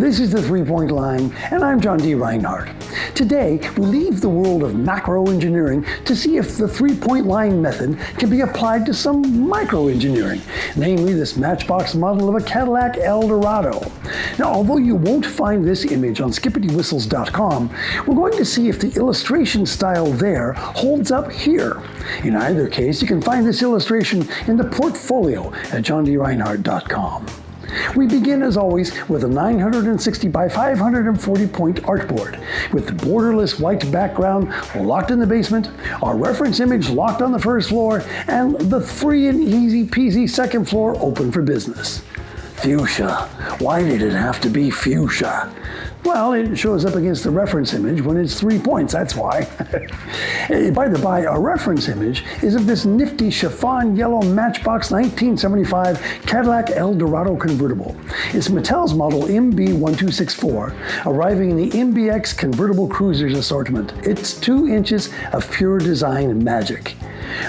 This is the 3-Point Line, and I'm John D. Reinhardt. Today, we leave the world of macro engineering to see if the 3-Point Line method can be applied to some micro engineering, namely this Matchbox model of a Cadillac Eldorado. Now, although you won't find this image on skippitywhistles.com, we're going to see if the illustration style there holds up here. In either case, you can find this illustration in the portfolio at johndreinhardt.com. We begin, as always, with a 960 by 540 point artboard, with the borderless white background locked in the basement, our reference image locked on the first floor, and the free and easy peasy second floor open for business. Fuchsia. Why did it have to be fuchsia? Well, it shows up against the reference image when it's 3 points, that's why. By the by, our reference image is of this nifty chiffon yellow Matchbox 1975 Cadillac Eldorado convertible. It's Mattel's model MB1264, arriving in the MBX convertible cruisers assortment. It's 2 inches of pure design magic.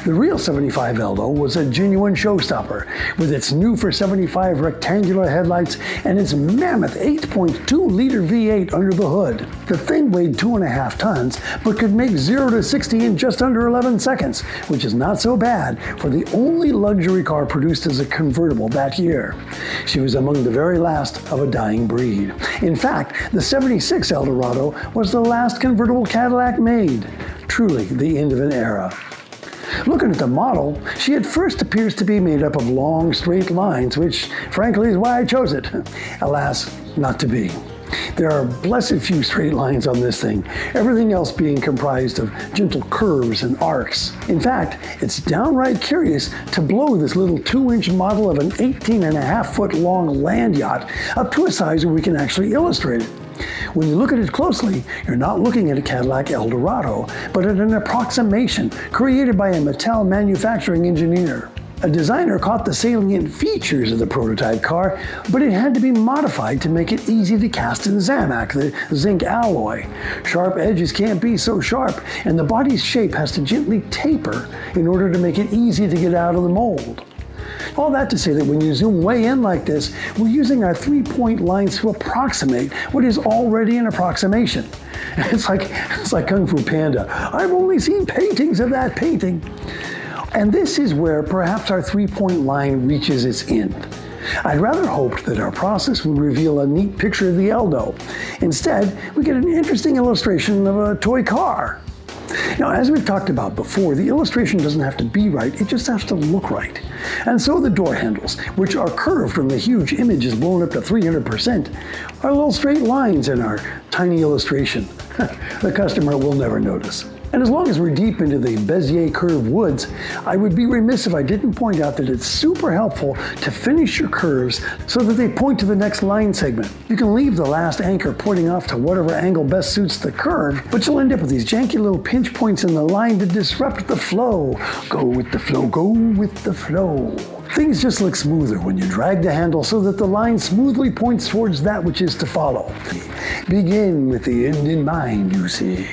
The real 75 Eldo was a genuine showstopper, with its new for 75 rectangular headlights and its mammoth 8.2-liter V8 under the hood. The thing weighed 2.5 tons, but could make 0 to 60 in just under 11 seconds, which is not so bad for the only luxury car produced as a convertible that year. She was among the very last of a dying breed. In fact, the 76 Eldorado was the last convertible Cadillac made. Truly the end of an era. Looking at the model, she at first appears to be made up of long, straight lines, which, frankly, is why I chose it. Alas, not to be. There are blessed few straight lines on this thing, everything else being comprised of gentle curves and arcs. In fact, it's downright curious to blow this little 2-inch model of an 18.5-foot long land yacht up to a size where we can actually illustrate it. When you look at it closely, you're not looking at a Cadillac Eldorado, but at an approximation created by a Mattel manufacturing engineer. A designer caught the salient features of the prototype car, but it had to be modified to make it easy to cast in Zamak, the zinc alloy. Sharp edges can't be so sharp, and the body's shape has to gently taper in order to make it easy to get out of the mold. All that to say that when you zoom way in like this, we're using our 3-point lines to approximate what is already an approximation. It's like Kung Fu Panda. I've only seen paintings of that painting. And this is where perhaps our 3-point line reaches its end. I'd rather hoped that our process would reveal a neat picture of the Eldo. Instead, we get an interesting illustration of a toy car. Now, as we've talked about before, the illustration doesn't have to be right, it just has to look right. And so the door handles, which are curved from the huge images blown up to 300%, are little straight lines in our tiny illustration. The customer will never notice. And as long as we're deep into the Bezier curved woods, I would be remiss if I didn't point out that it's super helpful to finish your curves so that they point to the next line segment. You can leave the last anchor pointing off to whatever angle best suits the curve, but you'll end up with these janky little pinch points in the line to disrupt the flow. Go with the flow, go with the flow. Things just look smoother when you drag the handle so that the line smoothly points towards that which is to follow. Begin with the end in mind, you see.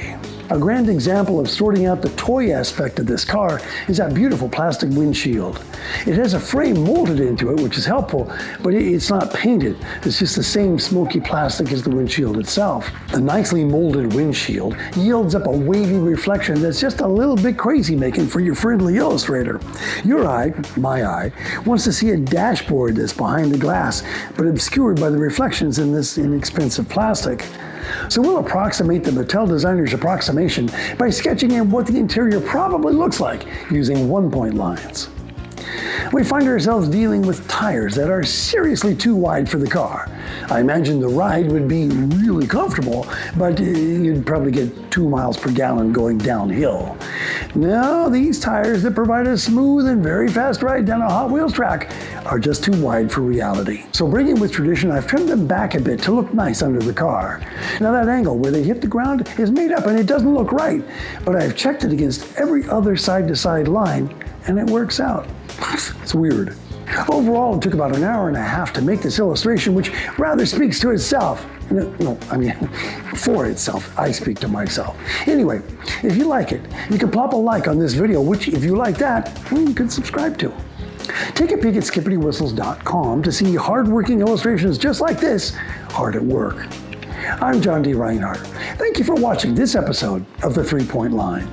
A grand example of sorting out the toy aspect of this car is that beautiful plastic windshield. It has a frame molded into it, which is helpful, but it's not painted. It's just the same smoky plastic as the windshield itself. The nicely molded windshield yields up a wavy reflection that's just a little bit crazy making for your friendly illustrator. Your eye, my eye, wants to see a dashboard that's behind the glass, but obscured by the reflections in this inexpensive plastic. So we'll approximate the Mattel designer's approximation by sketching in what the interior probably looks like using 1-point lines. We find ourselves dealing with tires that are seriously too wide for the car. I imagine the ride would be really comfortable, but you'd probably get 2 miles per gallon going downhill. No, these tires that provide a smooth and very fast ride down a Hot Wheels track are just too wide for reality. So breaking with tradition, I've trimmed them back a bit to look nice under the car. Now that angle where they hit the ground is made up and it doesn't look right, but I've checked it against every other side-to-side line and it works out. It's weird. Overall, it took about an hour and a half to make this illustration, which rather speaks to itself. For itself. I speak to myself. Anyway, if you like it, you can plop a like on this video, which, if you like that, you can subscribe to. Take a peek at skippettywhistles.com to see hard-working illustrations just like this, hard at work. I'm John D. Reinhardt. Thank you for watching this episode of The 3-Point Line.